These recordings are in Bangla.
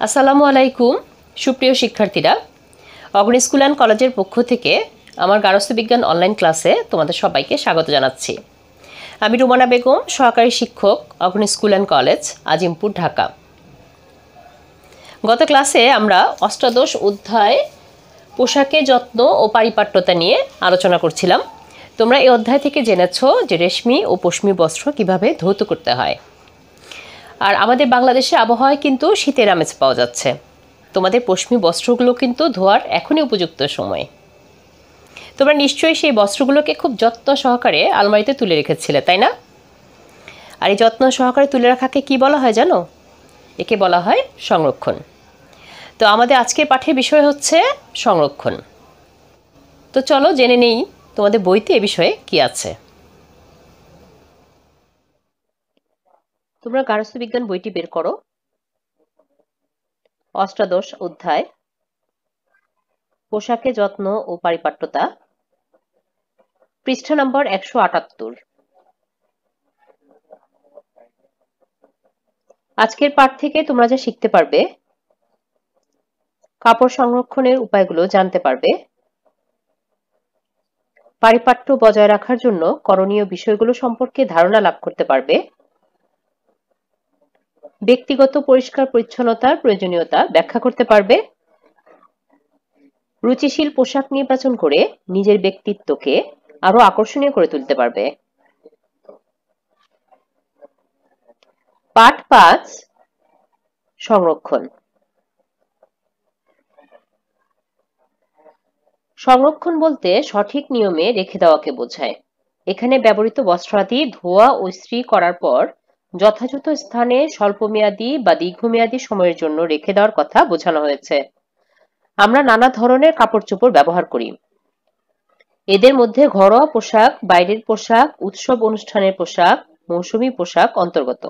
আসসালামু আলাইকুম সুপ্রিয় শিক্ষার্থীরা, অগ্রণী স্কুল অ্যান্ড কলেজের পক্ষ থেকে আমার গার্হস্থ্য বিজ্ঞান অনলাইন ক্লাসে তোমাদের সবাইকে স্বাগত জানাচ্ছি। আমি রুমানা বেগম, সহকারী শিক্ষক, অগ্রণী school and college, Azimpur, Dhaka. গত ক্লাসে আমরা অষ্টাদশ অধ্যায় পোশাকে যত্ন ও পারিপাট্যতা নিয়ে আলোচনা করছিলাম। তোমরা এই অধ্যায় থেকে জেনেছ যে রেশমি ও পশমি বস্ত্র কিভাবে ধৌত করতে হয়। আর আমাদের বাংলাদেশে আবহাওয়ায় কিন্তু শীতের আমেজ পাওয়া যাচ্ছে। তোমাদের পশমি বস্ত্রগুলো কিন্তু ধোয়ার এখনই উপযুক্ত সময়। তোমরা নিশ্চয়ই সেই বস্ত্রগুলোকে খুব যত্ন সহকারে আলমারিতে তুলে রেখেছিলে, তাই না? আর এই যত্ন সহকারে তুলে রাখাকে কি বলা হয় জানো? একে বলা হয় সংরক্ষণ। তো আমাদের আজকের পাঠের বিষয় হচ্ছে সংরক্ষণ। তো চলো জেনে নেই তোমাদের বইতে এ বিষয়ে কি আছে। তোমরা গার্হস্থ্য বিজ্ঞান বইটি বের করো। অষ্টাদশ অধ্যায় পোশাকে যত্ন ও পারিপাট্যতা, পৃষ্ঠা নম্বর 178। আজকের পাঠ থেকে তোমরা যা শিখতে পারবে, কাপড় সংরক্ষণের উপায়গুলো জানতে পারবে, পারিপাট্য বজায় রাখার জন্য করণীয় বিষয়গুলো সম্পর্কে ধারণা লাভ করতে পারবে, ব্যক্তিগত পরিষ্কার পরিচ্ছন্নতার প্রয়োজনীয়তা ব্যাখ্যা করতে পারবে, রুচিশীল পোশাক নির্বাচন করে নিজের ব্যক্তিত্বকে আরো আকর্ষণীয় করে তুলতে পারবে। পাঠ 5, সংরক্ষণ। সংরক্ষণ বলতে সঠিক নিয়মে রেখে দেওয়াকে বোঝায়। এখানে ব্যবহৃত বস্ত্রাদি ধোয়া ও ইস্ত্রি করার পর যথাযথ স্থানে স্বল্পমেয়াদী বা দীর্ঘমেয়াদী সময়ের জন্য রেখে দেওয়ার কথা বোঝানো হয়েছে। আমরা নানা ধরনের কাপড় চোপড় ব্যবহার করি। এদের মধ্যে ঘরোয়া পোশাক, বাইরের পোশাক, উৎসব অনুষ্ঠানের পোশাক, মৌসুমী পোশাক অন্তর্গত।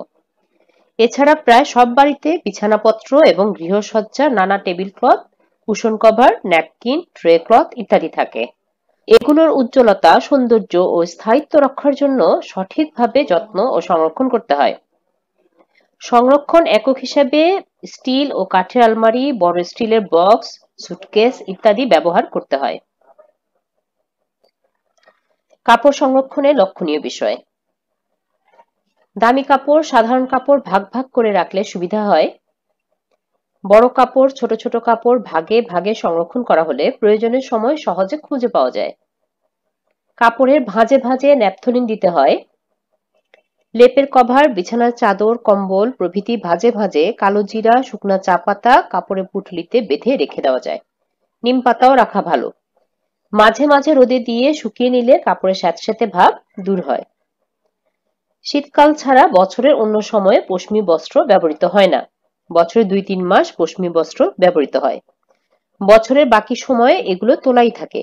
এছাড়া প্রায় সব বাড়িতে বিছানাপত্র এবং গৃহসজ্জার নানা table cloth, cushion cover, napkin, tray cloth ইত্যাদি থাকে। এগুলোর উজ্জ্বলতা, সৌন্দর্য ও স্থায়িত্ব রক্ষার জন্য সঠিকভাবে যত্ন ও সংরক্ষণ করতে হয়। সংরক্ষণ একক হিসেবে স্টিল ও কাঠের আলমারি, বড় স্টিলের বক্স, সুটকেস ইত্যাদি ব্যবহার করতে হয়। কাপড় সংরক্ষণের লক্ষণীয় বিষয়। দামি কাপড় সাধারণ কাপড় ভাগ ভাগ করে রাখলে সুবিধা হয়। বড় কাপড় ছোট ছোট কাপড় ভাগে ভাগে সংরক্ষণ করা হলে প্রয়োজনের সময় সহজে খুঁজে পাওয়া যায়। কাপড়ের ভাঁজে ভাঁজে ন্যাপথলিন দিতে হয়। লেপের কভার, বিছানার চাদর, কম্বল প্রভৃতি ভাঁজে ভাঁজে কালো জিরা, শুকনা চা পাতা কাপড়ের পুঁটলিতে বেঁধে রেখে দেওয়া যায়। নিম পাতাও রাখা ভালো। মাঝে মাঝে রোদে দিয়ে শুকিয়ে নিলে কাপড়ের স্যাঁতসেঁতে ভাব দূর হয়। শীতকাল ছাড়া বছরের অন্য সময়ে পশমি বস্ত্র ব্যবহৃত হয় না। বছরে 2-3 মাস পশমি বস্ত্র ব্যবহৃত হয়। বছরের বাকি সময়ে এগুলো তোলাই থাকে।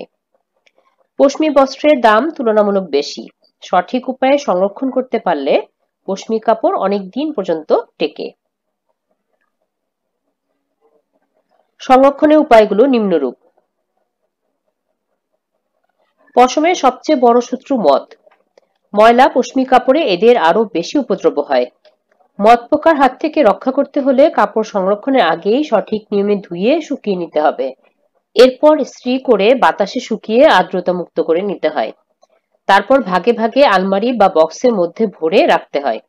পশমি বস্ত্রের দাম তুলনামূলক বেশি। সঠিক উপায়ে সংরক্ষণ করতে পারলে পশমি কাপড় অনেক দিন পর্যন্ত টেকে। সংরক্ষণের উপায়গুলো নিম্নরূপ। পশমের সবচেয়ে বড় শত্রু মদ। ময়লা পশমি কাপড়ে এদের আরো বেশি উপদ্রব হয়। মদ পোকার হাত থেকে রক্ষা করতে হলে কাপড় সংরক্ষণের আগেই সঠিক নিয়মে ধুয়ে শুকিয়ে নিতে হবে। এরপর ইস্ত্রি করে বাতাসে শুকিয়ে আর্দ্রতা মুক্ত করে নিতে হয়। তারপর ভাগে ভাগে আলমারি বা বক্সের মধ্যে ভরে রাখতে হয়।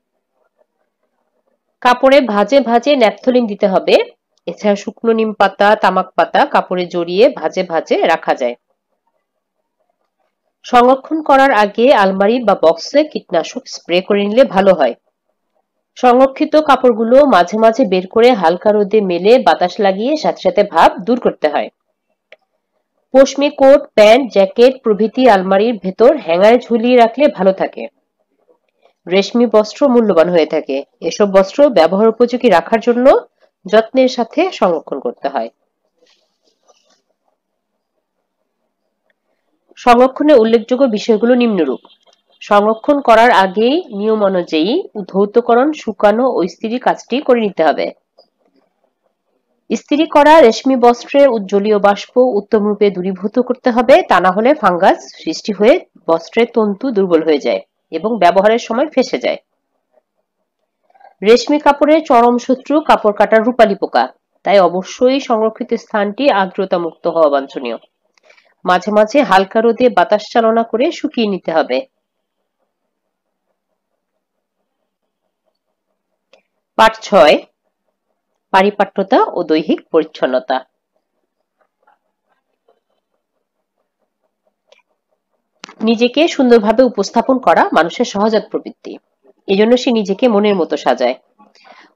কাপড়ে ভাঁজে ভাঁজে ন্যাপথলিন দিতে হবে। এছাড়া শুকনো নিম পাতা, তামাক পাতা কাপড়ে জড়িয়ে ভাঁজে ভাঁজে রাখা যায়। সংরক্ষণ করার আগে আলমারি বা বক্সে কীটনাশক স্প্রে করে নিলে ভালো হয়। সংরক্ষিত কাপড়গুলো মাঝে মাঝে বের করে হালকা রোদে মেলে বাতাস লাগিয়ে স্যাঁতসেঁতে ভাব দূর করতে হয়। পশমি কোট, প্যান্ট, জ্যাকেট প্রভৃতি আলমারির ভেতর হ্যাঙ্গারে ঝুলিয়ে রাখলে ভালো থাকে। রেশমি বস্ত্র মূল্যবান হয়ে থাকে। এসব বস্ত্র ব্যবহার উপযোগী রাখার জন্য যত্নের সাথে সংরক্ষণ করতে হয়। সংরক্ষণের উল্লেখযোগ্য বিষয়গুলো নিম্নরূপ। সংরক্ষণ করার আগেই নিয়ম অনুযায়ী ধৌতকরণ, শুকানো ও ইস্ত্রির কাজটি করে নিতে হবে। ইস্ত্রি করা রেশমি বস্ত্রের জলীয় বাষ্প উত্তমরূপে দূরীভূত করতে হবে, তা না হলে ফাঙ্গাস সৃষ্টি হয়ে বস্ত্রের তন্তু দুর্বল হয়ে যায় এবং ব্যবহারের সময় ফেঁসে যায়। রেশমি কাপড়ের চরম শত্রু কাপড় কাটার রূপালী পোকা, তাই অবশ্যই সংরক্ষিত স্থানটি আর্দ্রতা মুক্ত হওয়া বাঞ্ছনীয়। মাঝে মাঝে হালকা রোদে বাতাস চালনা করে শুকিয়ে নিতে হবে। পাঠ 6, পারিপাট্যতা ও দৈহিক পরিচ্ছন্নতা। নিজেকে সুন্দরভাবে উপস্থাপন করা মানুষের সহজাত প্রবৃত্তি। এজন্য সে নিজেকে মনের মতো সাজায়।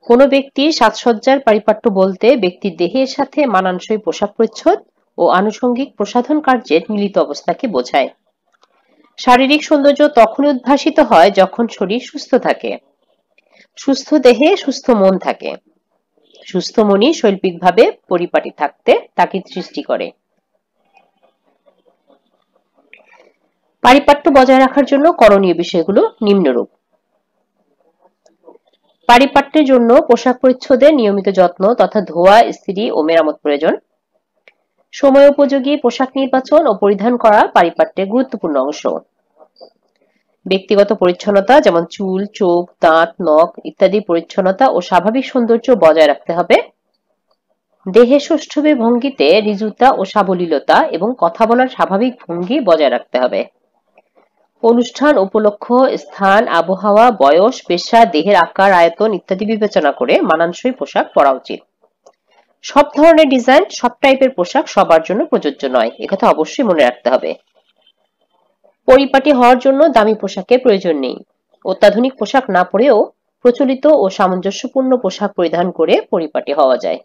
কোনো ব্যক্তির সাজসজ্জার পারিপাট্য বলতে ব্যক্তির দেহের সাথে মানানসই পোশাক পরিচ্ছদ ও আনুষঙ্গিক প্রসাধন কার্যের মিলিত অবস্থাকে বোঝায়। শারীরিক সৌন্দর্য তখনই উদ্ভাসিত হয় যখন শরীর সুস্থ থাকে। সুস্থ দেহে সুস্থ মন থাকে। সুস্থ মনই শৈল্পিকভাবে পরিপাটি থাকতে তাগিদ সৃষ্টি করে। পারিপাট্য বজায় রাখার জন্য করণীয় বিষয়গুলো নিম্নরূপ। পারিপাট্যের জন্য পোশাক পরিচ্ছদের নিয়মিত যত্ন তথা ধোয়া, ইস্ত্রি ও মেরামত প্রয়োজন। সময়োপযোগী পোশাক নির্বাচন ও পরিধান করা পারিপাট্যের গুরুত্বপূর্ণ অংশ। ব্যক্তিগত পরিচ্ছন্নতা যেমন চুল, চোখ, দাঁত, নখ ইত্যাদি পরিচ্ছন্নতা ও স্বাভাবিক সৌন্দর্য বজায় রাখতে হবে। দেহে সৌষ্ঠবে ভঙ্গিতে ঋজুতা ও সাবলীলতা এবং কথা বলার স্বাভাবিক ভঙ্গি বজায় রাখতে হবে। অনুষ্ঠান, উপলক্ষ, স্থান, আবহাওয়া, বয়স, পেশা, দেহের আকার, আয়তন ইত্যাদি বিবেচনা করে মানানসই পোশাক পরা উচিত। সব ধরনের ডিজাইন, সব টাইপের পোশাক সবার জন্য প্রযোজ্য নয়, একথা অবশ্যই মনে রাখতে হবে। পরিপাটি হওয়ার জন্য দামি পোশাকের প্রয়োজন নেই। অত্যাধুনিক পোশাক না পরেও প্রচলিত ও সামঞ্জস্যপূর্ণ পোশাক পরিধান করে পরিপাটি হওয়া যায়।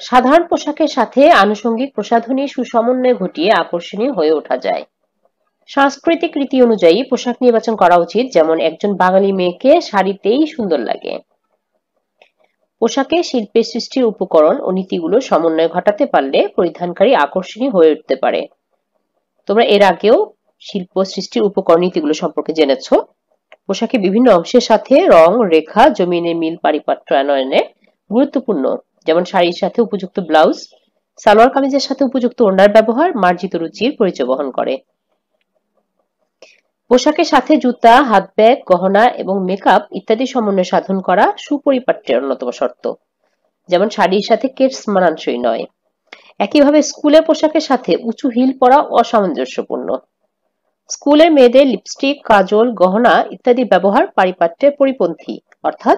সাধারণ পোশাকের সাথে আনুষঙ্গিক প্রসাধনী সুসমন্বয় ঘটিয়ে আকর্ষণীয় হয়ে ওঠা যায়। সাংস্কৃতিক রীতি অনুযায়ী পোশাক নির্বাচন করা উচিত, যেমন একজন বাঙালি মেয়েকে শাড়িতেই সুন্দর লাগে। পোশাকে শিল্পের সৃষ্টির উপকরণ ও নীতিগুলো সমন্বয় ঘটাতে পারলে পরিধানকারী আকর্ষণীয় হয়ে উঠতে পারে। তোমরা এর আগেও শিল্প সৃষ্টির উপকরণ নীতিগুলো সম্পর্কে জেনেছ। পোশাকে বিভিন্ন অংশের সাথে রং, রেখা, জমিনের মিল পারিপাট্য আনয়নে গুরুত্বপূর্ণ, যেমন শাড়ির সাথে উপযুক্ত ব্লাউজ, সালোয়ার কামিজের সাথে উপযুক্ত ওড়নার ব্যবহার মার্জিত রুচির পরিচয় বহন করে। পোশাকের সাথে জুতা, হাত ব্যাগ, গহনা এবং মেকআপ ইত্যাদি সমন্বয় সাধন করা সুপরিপাট্যের অন্যতম শর্ত, যেমন শাড়ির সাথে কেটস মানানসই নয়। একইভাবে স্কুলের পোশাকের সাথে উঁচু হিল পরা অসামঞ্জস্যপূর্ণ। স্কুলের মেয়েদের লিপস্টিক, কাজল, গহনা ইত্যাদি ব্যবহার পারিপাট্যের পরিপন্থী, অর্থাৎ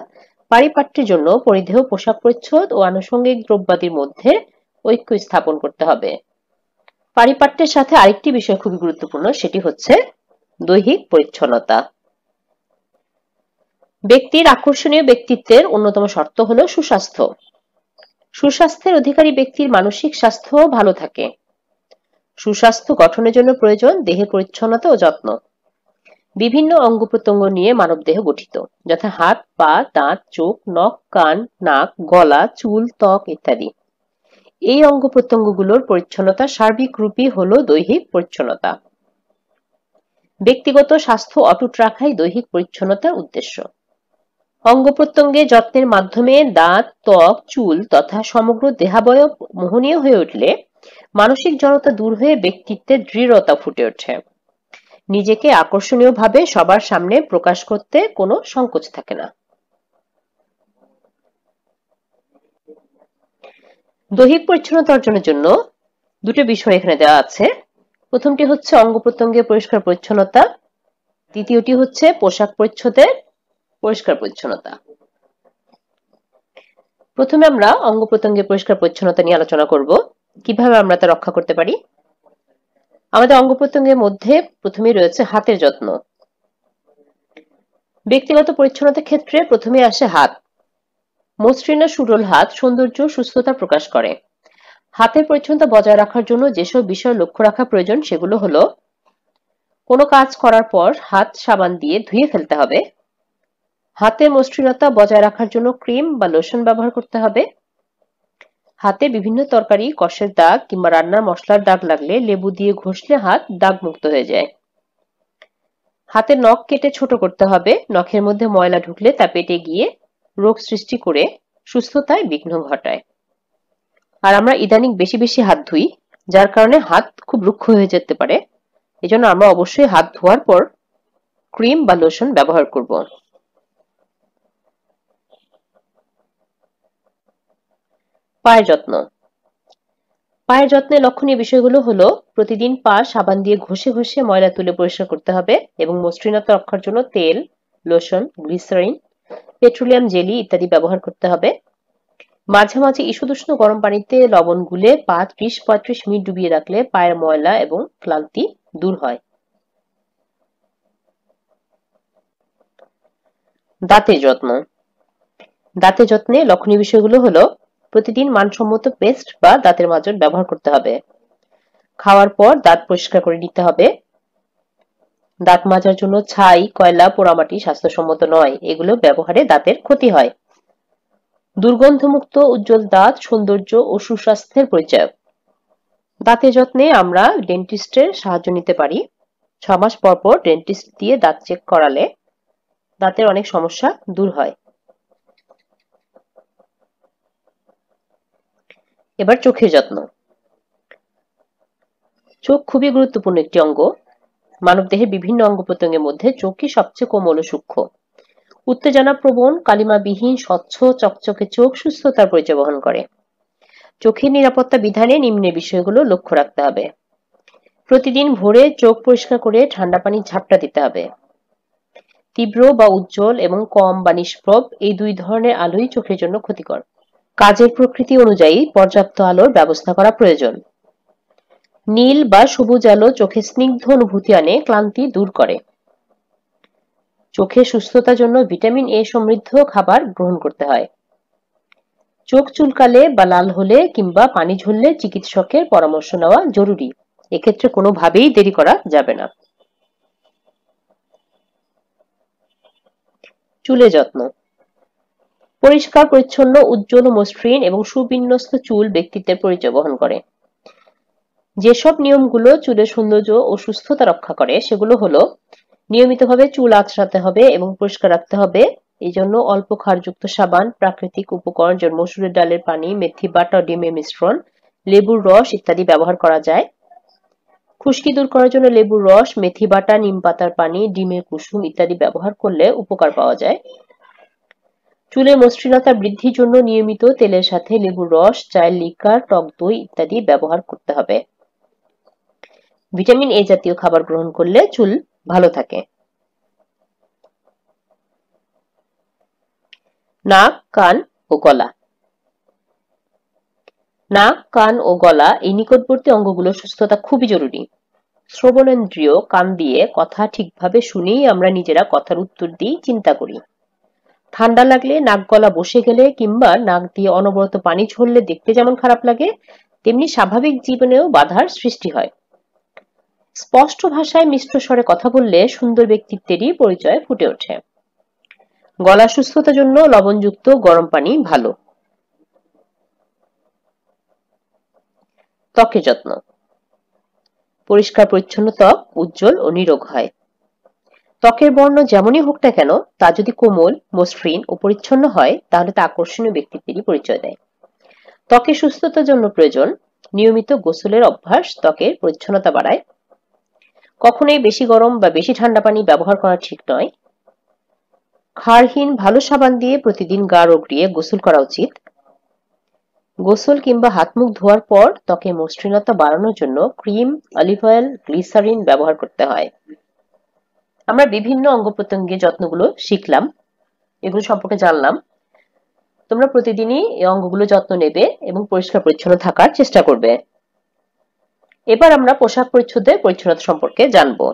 পারিপাট্যের জন্য পরিধেয় পোশাক পরিচ্ছদ ও আনুষঙ্গিক দ্রব্যাদির মধ্যে ঐক্য স্থাপন করতে হবে। পারিপাট্যের সাথে আরেকটি বিষয় খুবই গুরুত্বপূর্ণ, সেটি হচ্ছে দৈহিক পরিচ্ছন্নতা। ব্যক্তির আকর্ষণীয় ব্যক্তিত্বের অন্যতম শর্ত হলো সুস্বাস্থ্য। সুস্বাস্থ্যের অধিকারী ব্যক্তির মানসিক স্বাস্থ্য ভালো থাকে। সুস্বাস্থ্য গঠনের জন্য প্রয়োজন দেহের পরিচ্ছন্নতা ও যত্ন। বিভিন্ন অঙ্গ প্রত্যঙ্গ নিয়ে মানবদেহ গঠিত, যথা হাত, পা, দাঁত, চোখ, নখ, কান, নাক, গলা, চুল, ত্বক ইত্যাদি। এই অঙ্গ প্রত্যঙ্গগুলোর পরিচ্ছন্নতা সার্বিক রূপই হলো দৈহিক পরিচ্ছন্নতা। ব্যক্তিগত স্বাস্থ্য অটুট রাখাই দৈহিক পরিচ্ছন্নতার উদ্দেশ্য। অঙ্গ প্রত্যঙ্গে যত্নের মাধ্যমে দাঁত, ত্বক, চুল তথা সমগ্র দেহাবয়ব মোহনীয় হয়ে উঠলে মানসিক জড়তা দূর হয়ে ব্যক্তিত্বের দৃঢ়তা ফুটে ওঠে। নিজেকে আকর্ষণীয়ভাবে সবার সামনে প্রকাশ করতে কোনো সংকোচ থাকে না। দৈহিক পরিচ্ছন্নতা অর্জনের জন্য দুটো বিষয় এখানে দেওয়া আছে। প্রথমটি হচ্ছে অঙ্গ প্রত্যঙ্গের পরিষ্কার পরিচ্ছন্নতা, দ্বিতীয়টি হচ্ছে পোশাক পরিচ্ছদের পরিষ্কার পরিচ্ছন্নতা। প্রথমে আমরা অঙ্গ প্রত্যঙ্গের পরিষ্কার পরিচ্ছন্নতা নিয়ে আলোচনা করব, কিভাবে আমরা তা রক্ষা করতে পারি। আমাদের অঙ্গ প্রত্যঙ্গের মধ্যে প্রথমেই রয়েছে হাতের যত্ন। ব্যক্তিগত পরিচ্ছন্নতার ক্ষেত্রে প্রথমে আসে হাত। মসৃণ সুডোল হাত সৌন্দর্য সুস্থতা প্রকাশ করে। হাতের পরিচ্ছন্নতা বজায় রাখার জন্য যেসব বিষয় লক্ষ্য রাখা প্রয়োজন সেগুলো হলো: কোনো কাজ করার পর হাত সাবান দিয়ে ধুয়ে ফেলতে হবে। হাতের মসৃণতা বজায় রাখার জন্য ক্রিম বা লোশন ব্যবহার করতে হবে। হাতে বিভিন্ন তরকারি, কষের দাগ কিংবা রান্নার মশলার দাগ লাগলে লেবু দিয়ে ঘষলে হাত দাগ মুক্ত হয়ে যায়। হাতের নখ কেটে ছোট করতে হবে। নখের মধ্যে ময়লা ঢুকলে তা পেটে গিয়ে রোগ সৃষ্টি করে সুস্থতায় বিঘ্ন ঘটায়। আর আমরা ইদানিং বেশি বেশি হাত ধুই, যার কারণে হাত খুব রুক্ষ হয়ে যেতে পারে। এজন্য আমরা অবশ্যই হাত ধোয়ার পর ক্রিম বা লোশন ব্যবহার করব। পায়ের যত্ন। পায়ের যত্নে লক্ষণীয় বিষয়গুলো হলো প্রতিদিন পা সাবান দিয়ে ঘষে ঘষে ময়লা তুলে পরিষ্কার করতে হবে এবং মসৃণতা রক্ষার জন্য তেল, লোশন, গ্লিসারিন, পেট্রোলিয়াম জেলি ইত্যাদি ব্যবহার করতে হবে। মাঝে মাঝে ঈষদুষ্ণ গরম পানিতে লবণ গুলে পা 30-35 মিনিট ডুবিয়ে রাখলে পায়ের ময়লা এবং ক্লান্তি দূর হয়। দাঁতের যত্ন। দাঁতের যত্নে লক্ষণীয় বিষয়গুলো হলো প্রতিদিন মানসম্মত পেস্ট বা দাঁতের মাজন ব্যবহার করতে হবে। খাওয়ার পর দাঁত পরিষ্কার করে নিতে হবে। দাঁত মাজার জন্য ছাই, কয়লা, পোড়ামাটি স্বাস্থ্যসম্মত নয়, এগুলো ব্যবহারে দাঁতের ক্ষতি হয়। দুর্গন্ধমুক্ত উজ্জ্বল দাঁত সৌন্দর্য ও সুস্বাস্থ্যের পরিচায়ক। দাঁতের যত্নে আমরা ডেন্টিস্টের সাহায্য নিতে পারি। 6 মাস পর পর ডেন্টিস্ট দিয়ে দাঁত চেক করালে দাঁতের অনেক সমস্যা দূর হয়। এবার চোখের যত্ন। চোখ খুবই গুরুত্বপূর্ণ একটি অঙ্গ। মানবদেহের বিভিন্ন অঙ্গ প্রত্যঙ্গের মধ্যে চোখই সবচেয়ে কোমল ও সূক্ষ্ম। উত্তেজনা প্রবণ, কালিমাবিহীন, স্বচ্ছ, চকচকে চোখ সুস্থতার পরিচয় বহন করে। চোখের নিরাপত্তা বিধানে নিম্নের বিষয়গুলো লক্ষ্য রাখতে হবে। প্রতিদিন ভোরে চোখ পরিষ্কার করে ঠান্ডা পানি ঝাপটা দিতে হবে। তীব্র বা উজ্জ্বল এবং কম বা নিষ্প্রভ এই দুই ধরনের আলোই চোখের জন্য ক্ষতিকর। কাজের প্রকৃতি অনুযায়ী পর্যাপ্ত আলোর ব্যবস্থা করা প্রয়োজন। নীল বা সবুজ আলো চোখে স্নিগ্ধ অনুভূতি আনে, ক্লান্তি দূর করে। চোখের সুস্থতার জন্য ভিটামিন এ সমৃদ্ধ খাবার গ্রহণ করতে হয়। চোখ চুলকালে বা লাল হলে কিংবা পানি ঝরলে চিকিৎসকের পরামর্শ নেওয়া জরুরি। এক্ষেত্রে কোনোভাবেই দেরি করা যাবে না। চুলের যত্ন। পরিষ্কার পরিচ্ছন্ন, উজ্জ্বল, মসৃণ এবং সুবিন্যস্ত চুল ব্যক্তিত্বের পরিচয় বহন করে। যেসব নিয়মগুলো চুলের সৌন্দর্য ও সুস্থতা রক্ষা করে সেগুলো হলো নিয়মিতভাবে চুল আঁচড়াতে হবে এবং পরিষ্কার রাখতে হবে। এই জন্য অল্প ক্ষারযুক্ত সাবান, প্রাকৃতিক উপকরণ যেমন মসুরের ডালের পানি, মেথি বাটা, ডিমের মিশ্রণ, লেবুর রস ইত্যাদি ব্যবহার করা যায়। খুশকি দূর করার জন্য লেবুর রস, মেথি বাটা, নিম পাতার পানি, ডিমের কুসুম ইত্যাদি ব্যবহার করলে উপকার পাওয়া যায়। চুলের মসৃণতা বৃদ্ধির জন্য নিয়মিত তেলের সাথে লেবুর রস, চায়ের লিকার, টক দই ইত্যাদি ব্যবহার করতে হবে। ভিটামিন এ জাতীয় খাবার গ্রহণ করলে চুল ভালো থাকে। নাক, কান ও গলা। নাক, কান ও গলা এই নিকটবর্তী অঙ্গগুলোর সুস্থতা খুবই জরুরি। শ্রবণেন্দ্রিয় কান দিয়ে কথা ঠিকভাবে শুনেই আমরা নিজেরা কথার উত্তর দিই, চিন্তা করি। ঠান্ডা লাগলে, নাক গলা বসে গেলে কিংবা নাক দিয়ে অনবরত পানি ঝরলে দেখতে যেমন খারাপ লাগে, তেমনি স্বাভাবিক জীবনেও বাধার সৃষ্টি হয়। স্পষ্ট ভাষায় মিষ্ট স্বরে কথা বললে সুন্দর ব্যক্তিত্বেরই পরিচয় ফুটে ওঠে। গলা সুস্থতার জন্য লবণযুক্ত গরম পানি ভালো। ত্বকের যত্ন। পরিষ্কার পরিচ্ছন্ন ত্বক উজ্জ্বল ও নিরোগ হয়। ত্বকের বর্ণ যেমনই হোক না কেন, তা যদি কোমল, মসৃণ ও পরিচ্ছন্ন হয় তাহলে তা আকর্ষণীয় ব্যক্তিত্বেরই পরিচয় দেয়। ত্বকের সুস্থতার জন্য প্রয়োজন নিয়মিত গোসলের অভ্যাস ত্বকের পরিচ্ছন্নতা বাড়ায়। কখনোই বেশি গরম বা বেশি ঠান্ডা পানি ব্যবহার করা ঠিক নয়। ক্ষারহীন ভালো সাবান দিয়ে প্রতিদিন গা রগড়িয়ে গোসল করা উচিত। গোসল কিংবা হাত মুখ ধোয়ার পর ত্বকের মসৃণতা বাড়ানোর জন্য ক্রিম, অলিভ অয়েল, গ্লিসারিন ব্যবহার করতে হয়। আমরা বিভিন্ন অঙ্গ প্রত্যঙ্গের যত্নগুলো শিখলাম, এগুলো সম্পর্কে জানলাম। তোমরা প্রতিদিনই এই অঙ্গগুলো যত্ন নেবে এবং পরিষ্কার পরিচ্ছন্ন থাকার চেষ্টা করবে। এবার আমরা পোশাক পরিচ্ছদের পরিচ্ছন্নতা সম্পর্কে জানবো।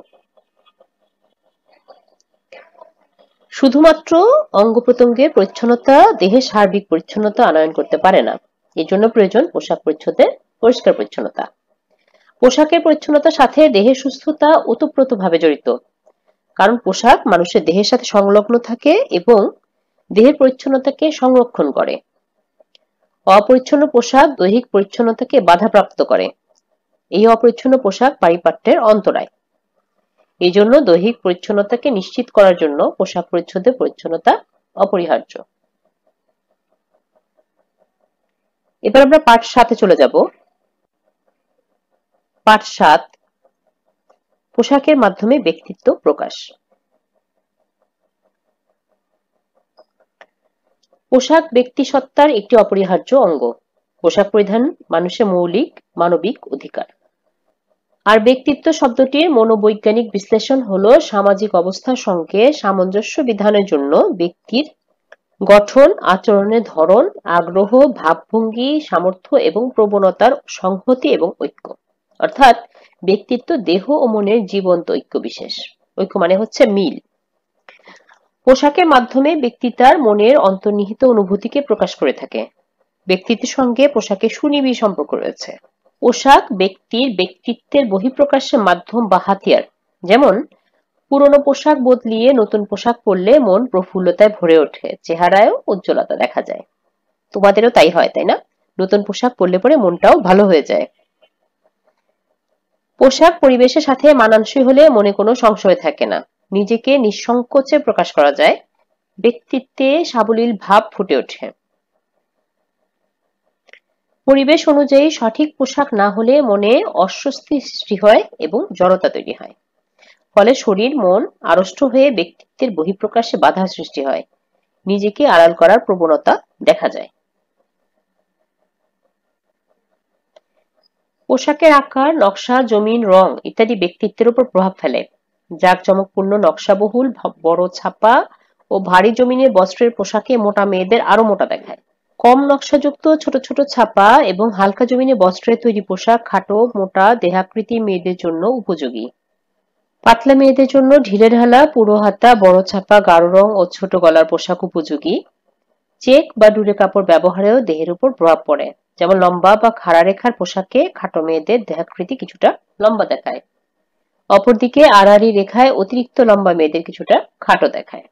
শুধুমাত্র অঙ্গ প্রত্যঙ্গের পরিচ্ছন্নতা দেহের সার্বিক পরিচ্ছন্নতা আনয়ন করতে পারে না। এর জন্য প্রয়োজন পোশাক পরিচ্ছদের পরিষ্কার পরিচ্ছন্নতা। পোশাকের পরিচ্ছন্নতার সাথে দেহের সুস্থতা ওতপ্রোতভাবে জড়িত, কারণ পোশাক মানুষের দেহের সাথে সংলগ্ন থাকে এবং দেহের পরিচ্ছন্নতাকে সংরক্ষণ করে। অপরিচ্ছন্ন পোশাক দৈহিক পরিচ্ছন্নতাকে বাধাপ্রাপ্ত করে। এই অপরিচ্ছন্ন পোশাক পারিপাট্যের অন্তরায়। এই জন্য দৈহিক পরিচ্ছন্নতাকে নিশ্চিত করার জন্য পোশাক পরিচ্ছদের পরিচ্ছন্নতা অপরিহার্য। এবার আমরা পাঠ 7-এ চলে যাব। পাঠ 7, পোশাকের মাধ্যমে ব্যক্তিত্ব প্রকাশ। পোশাক ব্যক্তিসত্তার একটি অপরিহার্য অঙ্গ। পোশাক পরিধান মানুষের মৌলিক মানবিক অধিকার। আর ব্যক্তিত্ব শব্দটির মনোবৈজ্ঞানিক বিশ্লেষণ হলো সামাজিক অবস্থার সঙ্গে সামঞ্জস্য বিধানের জন্য ব্যক্তির গঠন, আচরণের ধরন, আগ্রহ, ভাবভঙ্গি, সামর্থ্য এবং প্রবণতার সংহতি এবং ঐক্য। অর্থাৎ ব্যক্তিত্ব দেহ ও মনের জীবন্ত ঐক্য বিশেষ। ঐক্য মানে হচ্ছে মিল। পোশাকের মাধ্যমে ব্যক্তি তার মনের অন্তর্নিহিত অনুভূতিকে প্রকাশ করে থাকে। ব্যক্তিত্বের সঙ্গে পোশাকের সুনিবিড় সম্পর্ক রয়েছে। পোশাক ব্যক্তির ব্যক্তিত্বের বহিঃপ্রকাশের মাধ্যম বা হাতিয়ার। যেমন পুরনো পোশাক বদলিয়ে নতুন পোশাক পরলে মন প্রফুল্লতায় ভরে ওঠে, চেহারায়ও উজ্জ্বলতা দেখা যায়। তোমাদেরও তাই হয়, তাই না? নতুন পোশাক পরলে পরে মনটাও ভালো হয়ে যায়। পোশাক পরিবেশের সাথে মানানসই হলে মনে কোনো সংশয় থাকে না, নিজেকে নিঃসংকোচে প্রকাশ করা যায়, ব্যক্তিত্বে সাবলীল ভাব ফুটে ওঠে। পরিবেশ অনুযায়ী সঠিক পোশাক না হলে মনে অস্বস্তি সৃষ্টি হয় এবং জড়তা তৈরি হয়। ফলে শরীর মন আড়ষ্ট হয়ে ব্যক্তিত্বের বহিঃপ্রকাশে বাধা সৃষ্টি হয়, নিজেকে আড়াল করার প্রবণতা দেখা যায়। পোশাকের আকার, নকশা, জমিন, রং ইত্যাদি ব্যক্তিত্বের উপর প্রভাব ফেলে। জাঁকজমকপূর্ণ নকশাবহুল বড় ছাপা ও ভারী জমিনের বস্ত্রের পোশাকে মোটা মেয়েদের আরো মোটা দেখায়। কম নকশাযুক্ত ছোট ছোট ছাপা এবং হালকা জমিনের বস্ত্রের তৈরি পোশাক খাটো মোটা দেহাকৃতি মেয়েদের জন্য উপযোগী। পাতলা মেয়েদের জন্য ঢিলেঢালা পুরো হাতা বড় ছাপা গাঢ় রং ও ছোট গলার পোশাক উপযোগী। চেক বা ডুরে কাপড় ব্যবহারেও দেহের উপর প্রভাব পড়ে, যেমন লম্বা বা খাড়া রেখার পোশাকে খাটো মেয়েদের দেহাকৃতি কিছুটা লম্বা দেখায়, অপরদিকে আড়াআড়ি রেখায় অতিরিক্ত লম্বা মেয়েদের কিছুটা খাটো দেখায়।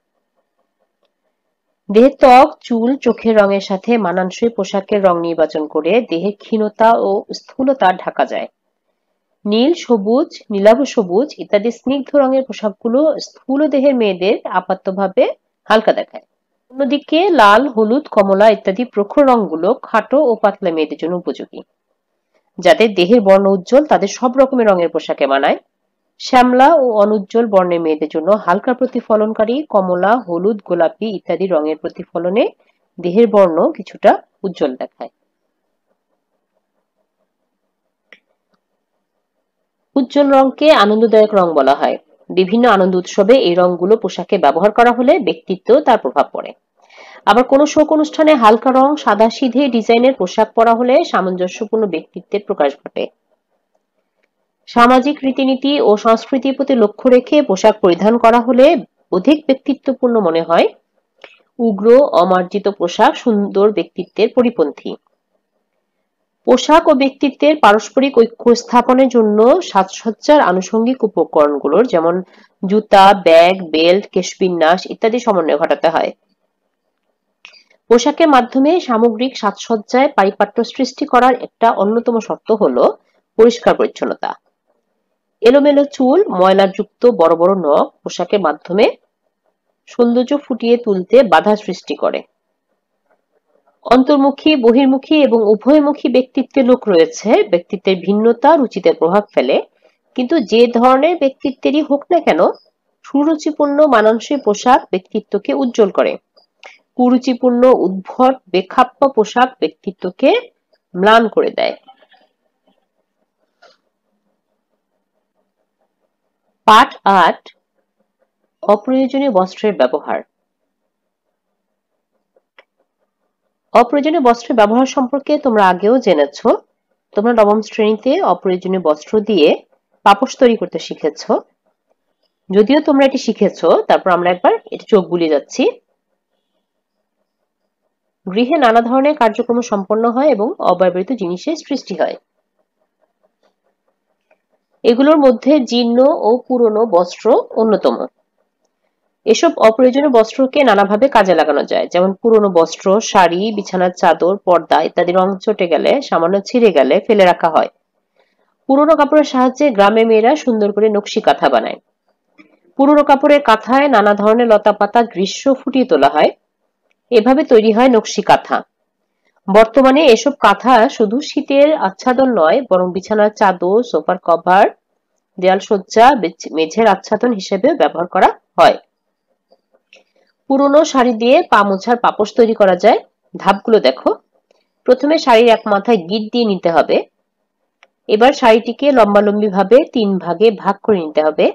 দেহের ত্বক, চুল, চোখের রঙের সাথে মানানসই পোশাকের রং নির্বাচন করে দেহের ক্ষীণতা ও স্থূলতা ঢাকা যায়। নীল, সবুজ, নীলাভ সবুজ ইত্যাদি স্নিগ্ধ রঙের পোশাকগুলো স্থূল দেহের মেয়েদের আপাতভাবে হালকা দেখায়। অন্যদিকে লাল, হলুদ, কমলা ইত্যাদি প্রখর রঙগুলো খাটো ও পাতলা মেয়েদের জন্য উপযোগী। যাদের দেহের বর্ণ উজ্জ্বল তাদের সব রকমের রঙের পোশাকে মানায়। শ্যামলা ও অনুজ্জ্বল বর্ণের মেয়েদের জন্য হালকা প্রতিফলনকারী কমলা, হলুদ, গোলাপি ইত্যাদি রঙের প্রতিফলনে দেহের বর্ণ কিছুটা উজ্জ্বল দেখায়। উজ্জ্বল রঙকে আনন্দদায়ক রং বলা হয়। বিভিন্ন আনন্দ উৎসবে এই রঙগুলো পোশাকে ব্যবহার করা হলে ব্যক্তিত্বেও তার প্রভাব পড়ে। আবার কোনো শোক অনুষ্ঠানে হালকা রং, সাদাসিধে ডিজাইনের পোশাক পরা হলে সামঞ্জস্যপূর্ণ ব্যক্তিত্বের প্রকাশ ঘটে। সামাজিক রীতিনীতি ও সংস্কৃতির প্রতি লক্ষ্য রেখে পোশাক পরিধান করা হলে অধিক ব্যক্তিত্বপূর্ণ মনে হয়। উগ্র অমার্জিত পোশাক সুন্দর ব্যক্তিত্বের পরিপন্থী। পোশাক ও ব্যক্তিত্বের পারস্পরিক ঐক্য স্থাপনের জন্য সাজসজ্জার আনুষঙ্গিক উপকরণগুলোর যেমন জুতা, ব্যাগ, বেল্ট, কেশবিন্যাস ইত্যাদি সমন্বয় ঘটাতে হয়। পোশাকের মাধ্যমে সামগ্রিক সাজসজ্জায় পারিপাট্য সৃষ্টি করার একটা অন্যতম শর্ত হলো পরিষ্কার পরিচ্ছন্নতা। এলোমেলো চুল, ময়লাযুক্ত বড় বড় নখ পোশাকের মাধ্যমে সৌন্দর্য ফুটিয়ে তুলতে বাধা সৃষ্টি করে। অন্তর্মুখী, বহির্মুখী এবং উভয়মুখী ব্যক্তিত্বের লোক রয়েছে। ব্যক্তিত্বের ভিন্নতা রুচিতে প্রভাব ফেলে, কিন্তু যে ধরনের ব্যক্তিত্বেরই হোক না কেন সুরুচিপূর্ণ মানানসই পোশাক ব্যক্তিত্বকে উজ্জ্বল করে। কুরুচিপূর্ণ উদ্ভট বেখাপ্পা পোশাক ব্যক্তিত্বকে ম্লান করে দেয়। পাঠ ৮ অপ্রয়োজনীয় বস্ত্রের ব্যবহার। অপ্রয়োজনীয় বস্ত্রের ব্যবহার সম্পর্কে তোমরা আগেও জেনেছ। তোমরা নবম শ্রেণীতে অপ্রয়োজনীয় বস্ত্র দিয়ে পাপোশ তৈরি করতে শিখেছ। যদিও তোমরা এটি শিখেছ, তারপর আমরা একবার এটি চোখ বুলিয়ে যাচ্ছি। গৃহে নানা ধরনের কার্যক্রম সম্পন্ন হয় এবং অব্যবহৃত জিনিসের সৃষ্টি হয়। এগুলোর মধ্যে জীর্ণ ও পুরনো বস্ত্র অন্যতম। এসব অপ্রয়োজনীয় বস্ত্রকে নানাভাবে কাজে লাগানো যায়, যেমন পুরনো বস্ত্র, শাড়ি, বিছানার চাদর, পর্দা ইত্যাদি রং চটে গেলে, সামান্য ছিঁড়ে গেলে ফেলে রাখা হয়। পুরনো কাপড়ের সাহায্যে গ্রামে মেয়েরা সুন্দর করে নকশি কাঁথা বানায়। পুরনো কাপড়ের কাঁথায় নানা ধরনের লতাপাতা দৃশ্য ফুটিয়ে তোলা হয়। এভাবে তৈরি হয় নকশি কাঁথা। বর্তমানে এসব কাঁথা শুধু শীতের আচ্ছাদন নয়, বরং বিছানার চাদর, সোফার কভার, দেয়াল সজ্জা, মেঝের আচ্ছাদন হিসেবেও ব্যবহার করা হয়। পুরনো শাড়ি দিয়ে পা মোছার পাপোশ তৈরি করা যায়। ধাপগুলো দেখো। প্রথমে শাড়ির এক মাথায় গিট দিয়ে নিতে হবে। এবার শাড়িটিকে লম্বালম্বি ভাবে 3 ভাগে ভাগ করে নিতে হবে।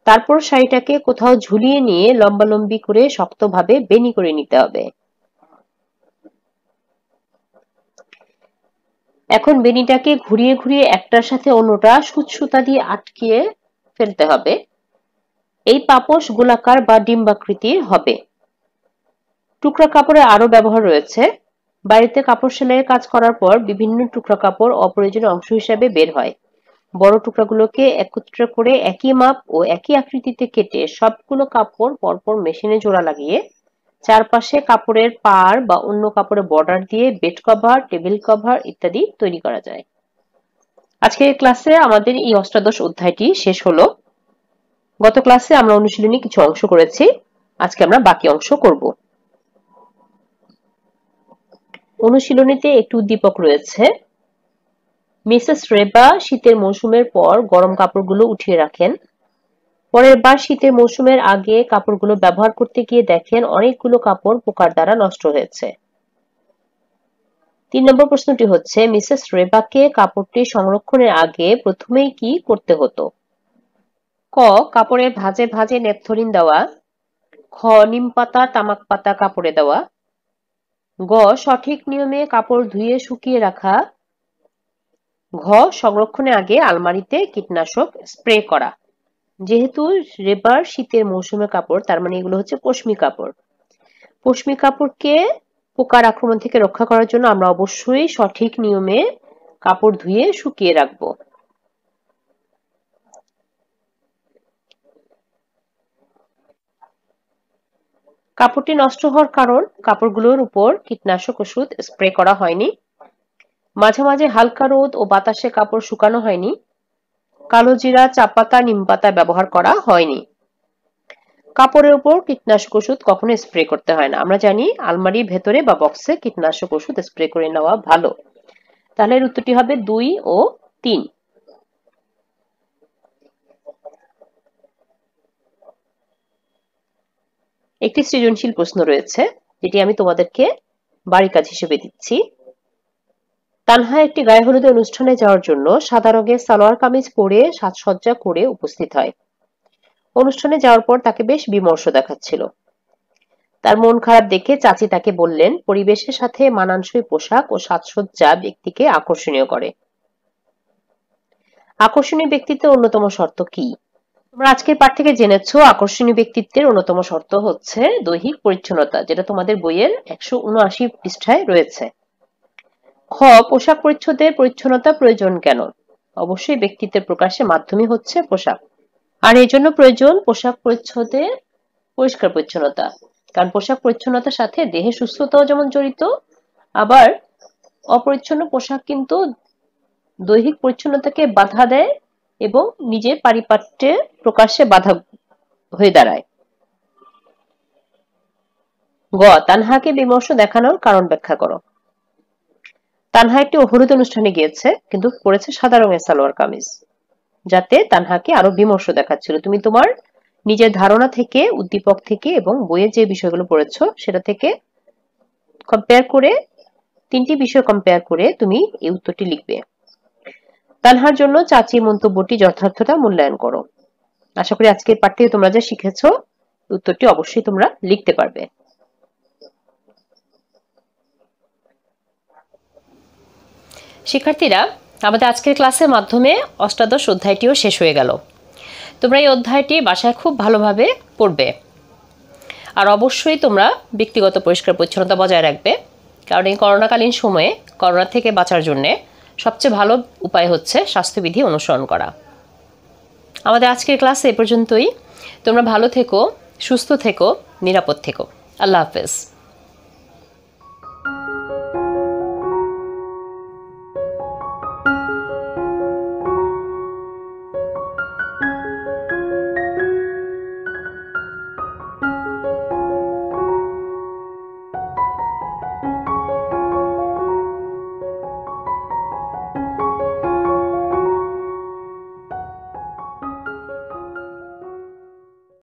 তারপর শাড়িটাকে কোথাও ঝুলিয়ে নিয়ে লম্বালম্বি করে শক্তভাবে বেনি করে নিতে হবে। এখন বেনিটাকে ঘুরিয়ে ঘুরিয়ে একটার সাথে অন্যটা সুতা দিয়ে আটকিয়ে ফেলতে হবে। এই পাপোশ গোলাকার বা ডিম্বাকৃতির হবে। টুকরা কাপড়ের আরো ব্যবহার রয়েছে। বাড়িতে কাপড় সেলাইয়ের কাজ করার পর বিভিন্ন টুকরা কাপড় অপ্রয়োজনীয় অংশ হিসেবে বের হয়। বড় টুকরাগুলোকে একত্র করে একই মাপ ও একই আকৃতিতে কেটে সবগুলো কাপড় পরপর মেশিনে জোড়া লাগিয়ে চারপাশে কাপড়ের পাড় বা অন্য কাপড়ের বর্ডার দিয়ে বেড কভার, টেবিল কভার ইত্যাদি তৈরি করা যায়। আজকের ক্লাসে আমাদের এই অষ্টাদশ অধ্যায়টি শেষ হলো। গত ক্লাসে আমরা অনুশীলনী কিছু অংশ করেছি, আজকে আমরা বাকি অংশ করব। অনুশীলনীতে একটি উদ্দীপক রয়েছে। মিসেস রেবা শীতের মৌসুমের পর গরম কাপড়গুলো উঠিয়ে রাখেন। পরের বার শীতের মৌসুমের আগে কাপড়গুলো ব্যবহার করতে গিয়ে দেখেন অনেকগুলো কাপড় পোকার দ্বারা নষ্ট হয়েছে। 3 নম্বর প্রশ্নটি হচ্ছে, মিসেস রেবাকে কাপড়টি সংরক্ষণের আগে প্রথমেই কি করতে হতো? ক. কাপড়ে ভাঁজে ভাঁজে নেপথলিন দেওয়া। খ. নিম পাতা, তামাক পাতা কাপড়ে দেওয়া। গ. সঠিক নিয়মে কাপড় ধুয়ে শুকিয়ে রাখা। ঘ. সংরক্ষণের আগে আলমারিতে কীটনাশক স্প্রে করা। যেহেতু রেবার শীতের মৌসুমের কাপড়, তার মানে এগুলো হচ্ছে পশমি কাপড়। পশমি কাপড়কে পোকার আক্রমণ থেকে রক্ষা করার জন্য আমরা অবশ্যই সঠিক নিয়মে কাপড় ধুয়ে শুকিয়ে রাখবো। কাপড়টি নষ্ট হওয়ার কারণ কাপড়গুলোর উপর কীটনাশক ওষুধ স্প্রে করা হয়নি। মাঝে মাঝে হালকা রোদ ও বাতাসে কাপড় শুকানো হয়নি। কালো জিরা, চা পাতা, নিম পাতা ব্যবহার করা হয়নি। কাপড়ের উপর কীটনাশক ওষুধ কখনো স্প্রে করতে হয় না। আমরা জানি আলমারির ভেতরে বা বক্সে কীটনাশক ওষুধ স্প্রে করে নেওয়া ভালো। তাহলে এর উত্তরটি হবে 2 ও 3। একটি সৃজনশীল প্রশ্ন রয়েছে, যেটি আমি তোমাদেরকে বাড়ির কাজ হিসেবে দিচ্ছি। তানহা একটি গায়ে হলুদের অনুষ্ঠানে যাওয়ার জন্য সাদা রঙের সালোয়ার কামিজ পরে সাজসজ্জা করে উপস্থিত হয়। অনুষ্ঠানে যাওয়ার পর তাকে বেশ বিমর্ষ দেখাচ্ছিল। তার মন খারাপ দেখে চাচি তাকে বললেন, পরিবেশের সাথে মানানসই পোশাক ও সাজসজ্জা ব্যক্তিকে আকর্ষণীয় করে। আকর্ষণীয় ব্যক্তিত্বের অন্যতম শর্ত কি? তোমরা আজকের পাঠ থেকে জেনেছো আকর্ষণীয় ব্যক্তিত্বের অন্যতম শর্ত হচ্ছে দৈহিক পরিচ্ছন্নতা, যেটা তোমাদের বইয়ের 179 পৃষ্ঠায় রয়েছে। খ. পোশাক পরিচ্ছদের পরিচ্ছন্নতা প্রয়োজন কেন? অবশ্যই ব্যক্তিত্বের প্রকাশের মাধ্যমই হচ্ছে পোশাক, আর এই জন্য প্রয়োজন পোশাক পরিচ্ছদের পরিষ্কার পরিচ্ছন্নতা। কারণ পোশাক পরিচ্ছন্নতার সাথে দেহের সুস্থতাও যেমন জড়িত, আবার অপরিচ্ছন্ন পোশাক কিন্তু দৈহিক পরিচ্ছন্নতাকে বাধা দেয় এবং নিজের পারিপাট্যে প্রকাশ্যে বাধা হয়ে দাঁড়ায়। গ. তানহাকে বিমর্ষ দেখানোর কারণ ব্যাখ্যা করো। তানহা একটি হলুদ অনুষ্ঠানে গিয়েছে, কিন্তু পরেছে সাদা রঙের সালোয়ার কামিজ, যাতে তানহাকে আরো বিমর্ষ দেখাচ্ছিল। তুমি তোমার নিজের ধারণা থেকে, উদ্দীপক থেকে এবং বইয়ের যে বিষয়গুলো পড়েছো সেটা থেকে কম্পেয়ার করে, 3টি বিষয় কম্পেয়ার করে তুমি এই উত্তরটি লিখবে। তানহার জন্য চাচির মন্তব্যটি যথার্থতা মূল্যায়ন করো। আশা করি আজকের পাঠ থেকে তোমরা যা শিখেছো উত্তরটি অবশ্যই তোমরা লিখতে পারবে। শিক্ষার্থীরা, আমাদের আজকের ক্লাসের মাধ্যমে অষ্টাদশ অধ্যায়টিও শেষ হয়ে গেল। তোমরা এই অধ্যায়টি বাসায় খুব ভালোভাবে পড়বে, আর অবশ্যই তোমরা ব্যক্তিগত পরিষ্কার পরিচ্ছন্নতা বজায় রাখবে। কারণ এই করোনাকালীন সময়ে করোনা থেকে বাঁচার জন্য সবচেয়ে ভালো উপায় হচ্ছে স্বাস্থ্যবিধি অনুসরণ করা। আমাদের আজকের ক্লাস এ পর্যন্তই। তোমরা ভালো থেকো, সুস্থ থেকো, নিরাপদ থেকো। আল্লাহ হাফেজ।